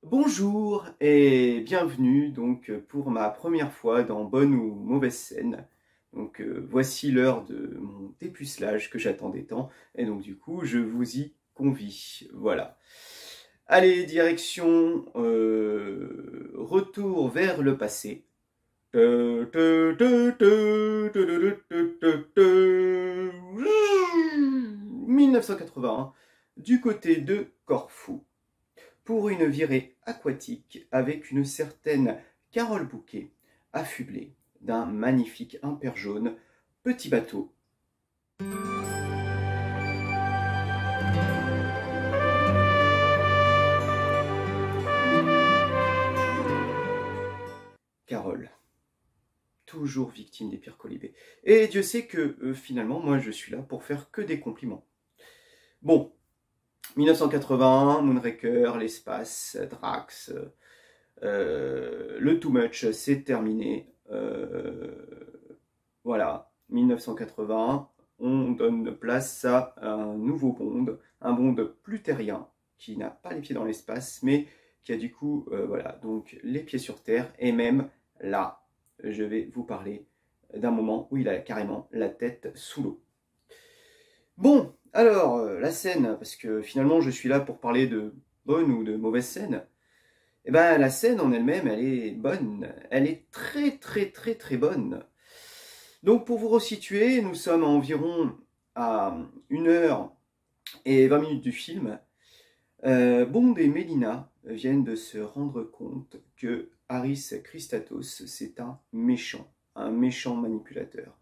Bonjour et bienvenue donc pour ma première fois dans Bonne ou Mauvaise Scène. Donc voici l'heure de mon dépucelage que j'attendais tant et donc du coup je vous y convie. Voilà. Allez, direction retour vers le passé. 1981, du côté de Corfou, pour une virée aquatique avec une certaine Carole Bouquet, affublée d'un magnifique imper jaune, petit bateau. Carole, toujours victime des pires colibés. Et Dieu sait que finalement, moi je suis là pour faire que des compliments. Bon, 1981, Moonraker, l'espace, Drax, le too much, c'est terminé. Voilà, 1980, on donne place à un nouveau Bond, un Bond plus terrien, qui n'a pas les pieds dans l'espace, mais qui a du coup, voilà, donc les pieds sur terre, et même là, je vais vous parler d'un moment où il a carrément la tête sous l'eau. Bon, alors, la scène, parce que finalement je suis là pour parler de bonne ou de mauvaise scène. Eh ben, la scène en elle-même, elle est bonne, elle est très bonne. Donc pour vous resituer, nous sommes environ à 1h20 du film. Bond et Melina viennent de se rendre compte que Harris Christatos, c'est un méchant manipulateur.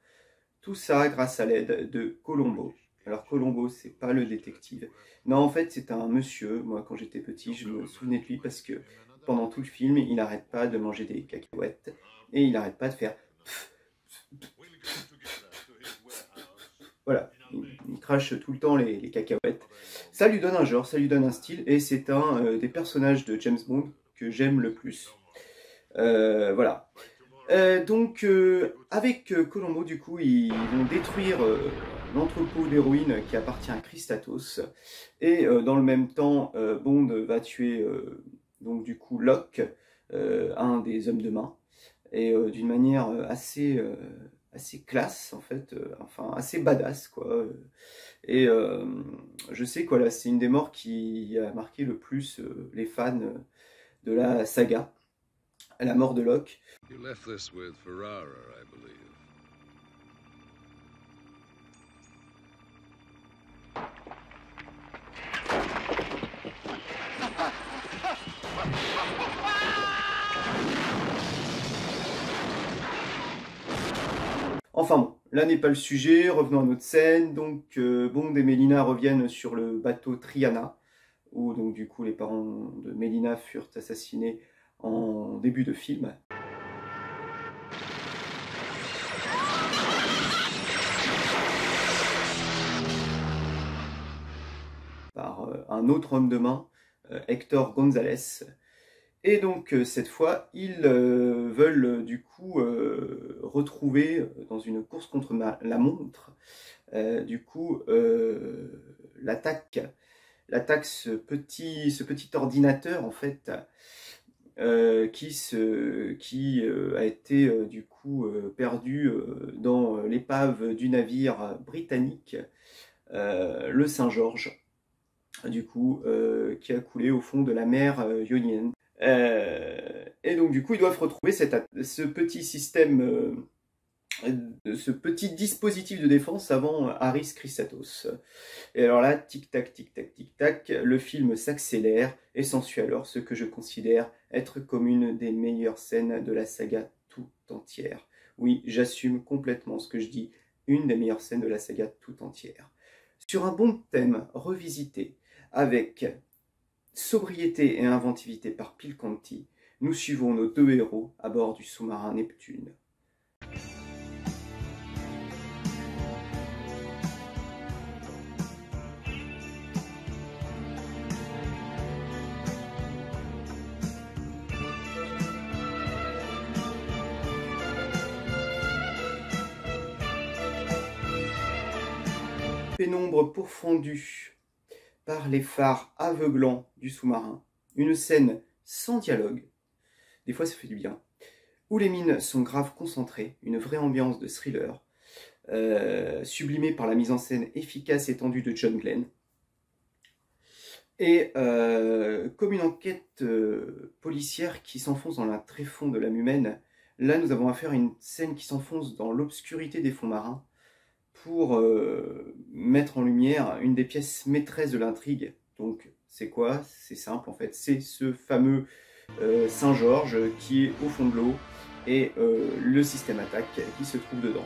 Tout ça grâce à l'aide de Colombo. Alors Colombo, c'est pas le détective. Non, en fait, c'est un monsieur. Moi, quand j'étais petit, je me souvenais de lui parce que pendant tout le film, il n'arrête pas de manger des cacahuètes et il n'arrête pas de faire... Voilà, il crache tout le temps les cacahuètes. Ça lui donne un genre, ça lui donne un style, et c'est un des personnages de James Bond que j'aime le plus. Voilà. Donc, avec Colombo, du coup, ils vont détruire l'entrepôt d'héroïne qui appartient à Christatos. Et dans le même temps, Bond va tuer, donc du coup, Locke, un des hommes de main. Et d'une manière assez classe, en fait, enfin, assez badass, quoi. Et je sais, quoi, là, c'est une des morts qui a marqué le plus les fans de la saga, la mort de Locke. You left this with Ferrara, I believe. Enfin bon, là n'est pas le sujet, revenons à notre scène. Donc Bond et Melina reviennent sur le bateau Triana, où donc du coup les parents de Melina furent assassinés en début de film. Par un autre homme de main, Hector González. Et donc cette fois, ils veulent du coup retrouver dans une course contre la montre, du coup l'attaque, ce petit ordinateur en fait, qui a été du coup perdu dans l'épave du navire britannique, le Saint-Georges, du coup, qui a coulé au fond de la mer Ionienne. Et donc du coup, ils doivent retrouver ce petit système, ce petit dispositif de défense avant Harris Christatos. Et alors là, tic-tac, tic-tac, tic-tac, le film s'accélère et s'ensuit alors ce que je considère être comme une des meilleures scènes de la saga tout entière. Oui, j'assume complètement ce que je dis, une des meilleures scènes de la saga tout entière. Sur un bon thème revisité, avec sobriété et inventivité par Phil Conti, nous suivons nos deux héros à bord du sous-marin Neptune. Pénombre pourfendue par les phares aveuglants du sous-marin, une scène sans dialogue, des fois ça fait du bien, où les mines sont grave concentrées, une vraie ambiance de thriller, sublimée par la mise en scène efficace et tendue de John Glenn. Et comme une enquête policière qui s'enfonce dans le tréfonds de l'âme humaine, là nous avons affaire à une scène qui s'enfonce dans l'obscurité des fonds marins pour mettre en lumière une des pièces maîtresses de l'intrigue. Donc c'est quoi? C'est simple en fait, c'est ce fameux Saint-Georges qui est au fond de l'eau et le système attaque qui se trouve dedans.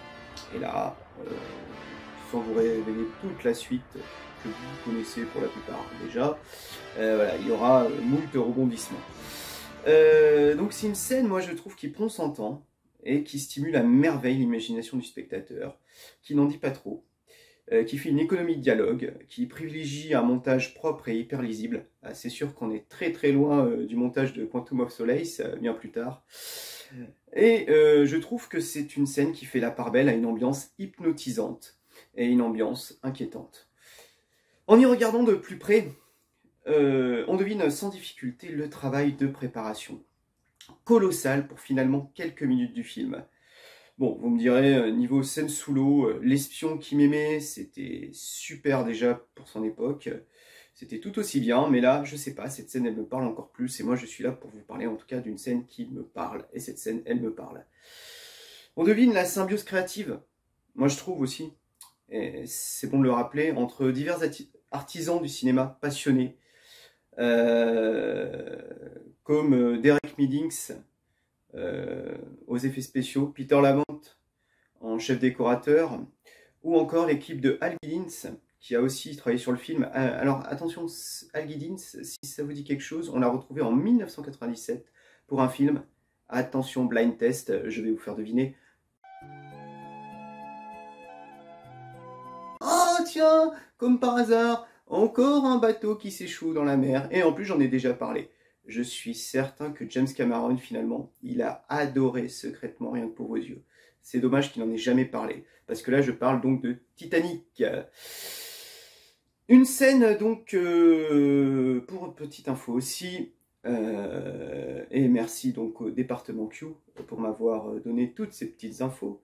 Et là, sans vous révéler toute la suite que vous connaissez pour la plupart déjà, voilà, il y aura moult rebondissements. Donc c'est une scène, moi je trouve, qui prend son temps et qui stimule à merveille l'imagination du spectateur, qui n'en dit pas trop, qui fait une économie de dialogue, qui privilégie un montage propre et hyper lisible. C'est sûr qu'on est très très loin du montage de Quantum of Solace, bien plus tard. Et je trouve que c'est une scène qui fait la part belle à une ambiance hypnotisante et une ambiance inquiétante. En y regardant de plus près, on devine sans difficulté le travail de préparation colossal pour finalement quelques minutes du film. Bon, vous me direz, niveau scène sous l'eau, l'espion qui m'aimait, c'était super déjà pour son époque. C'était tout aussi bien, mais là, je sais pas, cette scène, elle me parle encore plus. Et moi, je suis là pour vous parler en tout cas d'une scène qui me parle. Et cette scène, elle me parle. On devine la symbiose créative, moi je trouve aussi, et c'est bon de le rappeler, entre divers artisans du cinéma passionnés, comme Derek Meadings aux effets spéciaux, Peter Lamont en chef décorateur, ou encore l'équipe de Al Giddins, qui a aussi travaillé sur le film. Alors attention, Al Giddins, si ça vous dit quelque chose, on l'a retrouvé en 1997 pour un film. Attention, blind test, je vais vous faire deviner. Oh tiens, comme par hasard, encore un bateau qui s'échoue dans la mer. Et en plus, j'en ai déjà parlé. Je suis certain que James Cameron, finalement, il a adoré secrètement Rien que pour vos yeux. C'est dommage qu'il n'en ait jamais parlé. Parce que là, je parle donc de Titanic. Une scène, donc, pour une petite info aussi, et merci donc au département Q pour m'avoir donné toutes ces petites infos.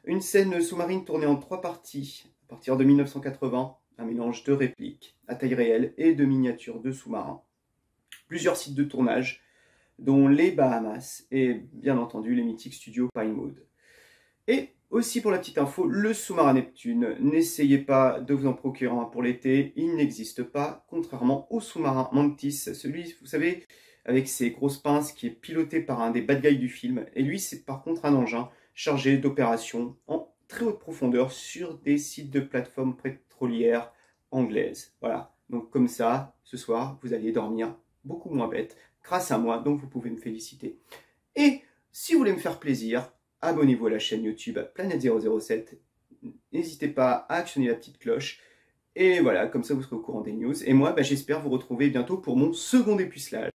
Une scène sous-marine tournée en 3 parties, à partir de 1980, un mélange de répliques à taille réelle et de miniatures de sous-marins. Plusieurs sites de tournage, dont les Bahamas et bien entendu les mythiques studios Pinewood. Et aussi pour la petite info, le sous-marin Neptune, n'essayez pas de vous en procurer un pour l'été, il n'existe pas, contrairement au sous-marin Mantis, celui, vous savez, avec ses grosses pinces qui est piloté par un des bad guys du film. Et lui, c'est par contre un engin chargé d'opérations en très haute profondeur sur des sites de plateformes pétrolières anglaises. Voilà, donc comme ça, ce soir, vous allez dormir beaucoup moins bête grâce à moi, donc vous pouvez me féliciter. Et si vous voulez me faire plaisir, abonnez-vous à la chaîne YouTube Planète 007. N'hésitez pas à actionner la petite cloche. Et voilà, comme ça vous serez au courant des news. Et moi, j'espère vous retrouver bientôt pour mon second dépucelage.